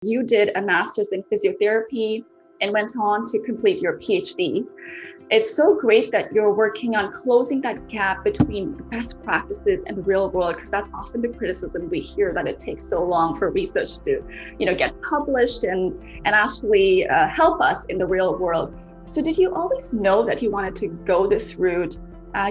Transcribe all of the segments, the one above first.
You did a master's in physiotherapy and went on to complete your PhD. It's so great that you're working on closing that gap between the best practices and the real world, because that's often the criticism we hear, that it takes so long for research to, get published and actually help us in the real world. So did you always know that you wanted to go this route?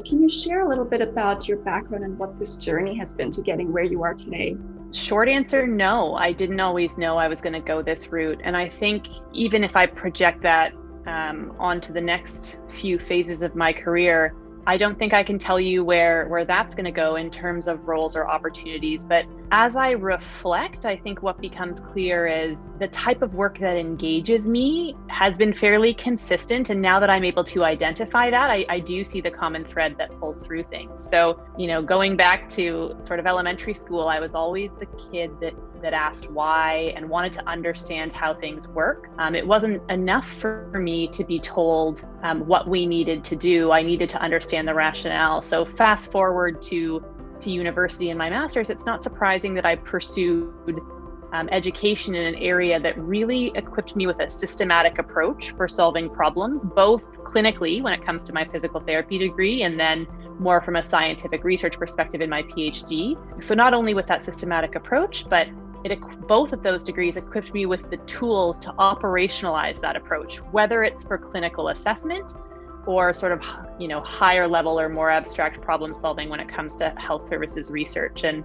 Can you share a little bit about your background and what this journey has been to getting where you are today? Short answer, no. I didn't always know I was going to go this route. And I think even if I project that onto the next few phases of my career, I don't think I can tell you where that's going to go in terms of roles or opportunities. But as I reflect, I think what becomes clear is the type of work that engages me has been fairly consistent. And now that I'm able to identify that, I do see the common thread that pulls through things. So, going back to sort of elementary school, I was always the kid that asked why and wanted to understand how things work. It wasn't enough for me to be told what we needed to do. I needed to understand the rationale. So fast forward to university and my master's, it's not surprising that I pursued education in an area that really equipped me with a systematic approach for solving problems, both clinically when it comes to my physical therapy degree, and then more from a scientific research perspective in my PhD. So not only with that systematic approach, but both of those degrees equipped me with the tools to operationalize that approach, whether it's for clinical assessment or sort of, higher level or more abstract problem solving when it comes to health services research. And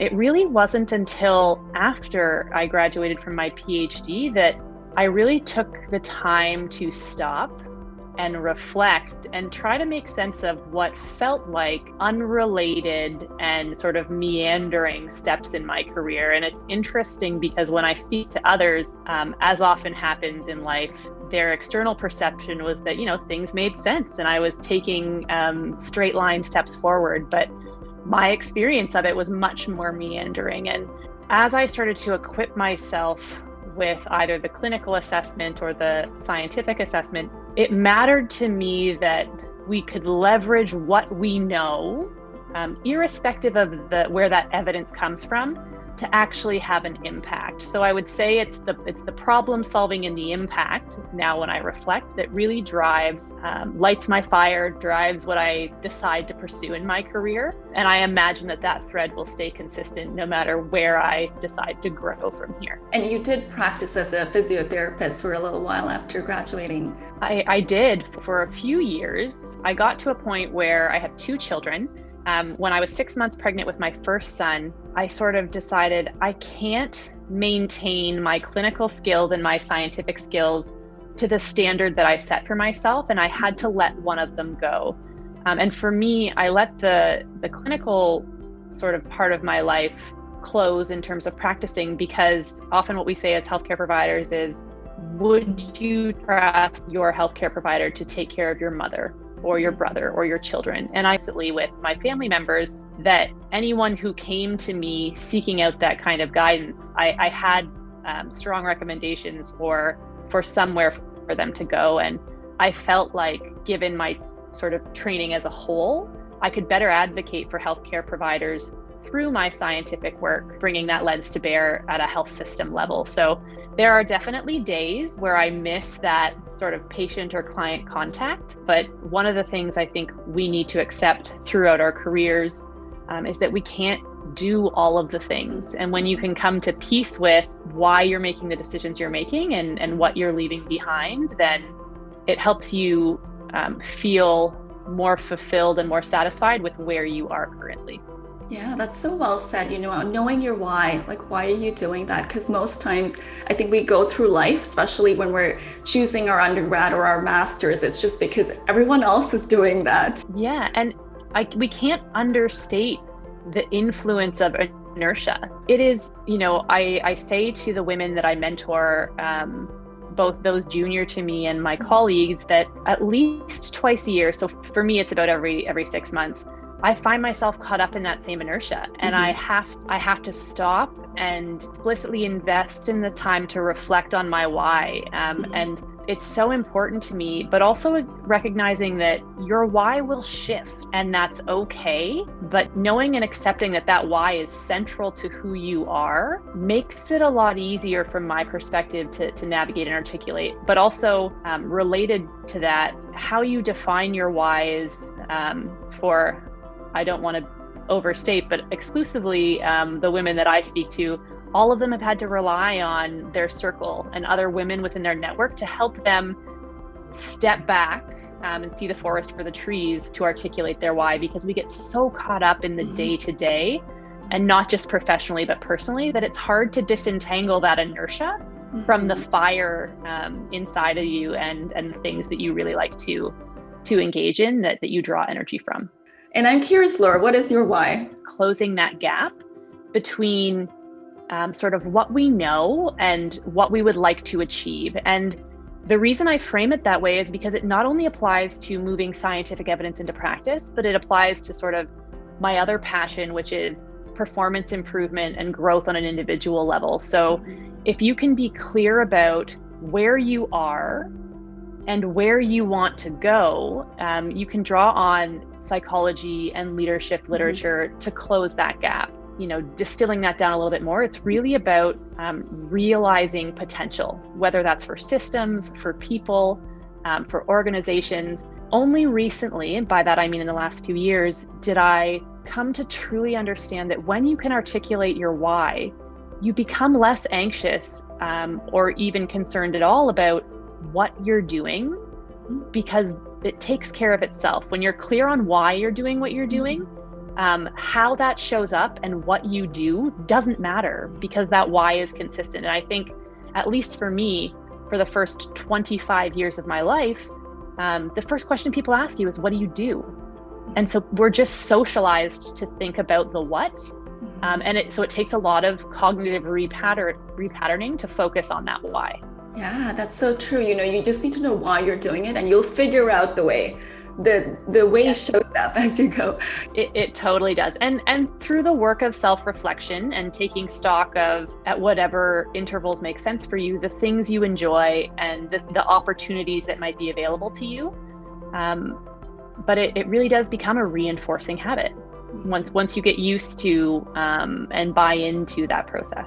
it really wasn't until after I graduated from my PhD that I really took the time to stop and reflect and try to make sense of what felt like unrelated and sort of meandering steps in my career. And it's interesting because when I speak to others, as often happens in life, their external perception was that, things made sense and I was taking straight line steps forward. But my experience of it was much more meandering. And as I started to equip myself with either the clinical assessment or the scientific assessment, it mattered to me that we could leverage what we know, irrespective of where that evidence comes from, to actually have an impact. So I would say it's the problem solving and the impact, now when I reflect, that really drives, lights my fire, drives what I decide to pursue in my career. And I imagine that thread will stay consistent no matter where I decide to grow from here. And you did practice as a physiotherapist for a little while after graduating. I did for a few years. I got to a point where I have 2 children. When I was 6 months pregnant with my first son, I sort of decided I can't maintain my clinical skills and my scientific skills to the standard that I set for myself, and I had to let one of them go. And for me, I let the clinical sort of part of my life close in terms of practicing, because often what we say as healthcare providers is, would you trust your healthcare provider to take care of your mother or your brother or your children? And I sit with my family members that anyone who came to me seeking out that kind of guidance, I had strong recommendations for somewhere for them to go. And I felt like, given my sort of training as a whole, I could better advocate for healthcare providers through my scientific work, bringing that lens to bear at a health system level. So there are definitely days where I miss that sort of patient or client contact. But one of the things I think we need to accept throughout our careers is that we can't do all of the things. And when you can come to peace with why you're making the decisions you're making and what you're leaving behind, then it helps you feel more fulfilled and more satisfied with where you are currently. Yeah, that's so well said. Knowing your why, like, why are you doing that? Because most times I think we go through life, especially when we're choosing our undergrad or our master's, it's just because everyone else is doing that. Yeah, and we can't understate the influence of inertia. It is, I say to the women that I mentor, both those junior to me and my colleagues, that at least twice a year, so for me it's about every 6 months, I find myself caught up in that same inertia, and I have to stop and explicitly invest in the time to reflect on my why. And it's so important to me, but also recognizing that your why will shift and that's okay. But knowing and accepting that that why is central to who you are makes it a lot easier from my perspective to navigate and articulate. But also related to that, how you define your why is for, I don't want to overstate, but exclusively the women that I speak to, all of them have had to rely on their circle and other women within their network to help them step back and see the forest for the trees to articulate their why, because we get so caught up in the day-to-day and not just professionally, but personally, that it's hard to disentangle that inertia from the fire inside of you and the things that you really like to engage in, that you draw energy from. And I'm curious, Laura, what is your why? Closing that gap between sort of what we know and what we would like to achieve. And the reason I frame it that way is because it not only applies to moving scientific evidence into practice, but it applies to sort of my other passion, which is performance improvement and growth on an individual level. So if you can be clear about where you are and where you want to go, you can draw on psychology and leadership literature to close that gap. You know, distilling that down a little bit more, it's really about realizing potential, whether that's for systems, for people, for organizations. Only recently, and by that I mean in the last few years, did I come to truly understand that when you can articulate your why, you become less anxious or even concerned at all about what you're doing, because it takes care of itself. When you're clear on why you're doing what you're doing, how that shows up and what you do doesn't matter, because that why is consistent. And I think, at least for me, for the first 25 years of my life, the first question people ask you is, what do you do? And so we're just socialized to think about the what. So it takes a lot of cognitive repatterning to focus on that why. Yeah, that's so true. You know, you just need to know why you're doing it and you'll figure out the way. The way shows up as you go. It totally does. And through the work of self-reflection and taking stock of, at whatever intervals make sense for you, the things you enjoy and the opportunities that might be available to you. But it really does become a reinforcing habit once you get used to and buy into that process.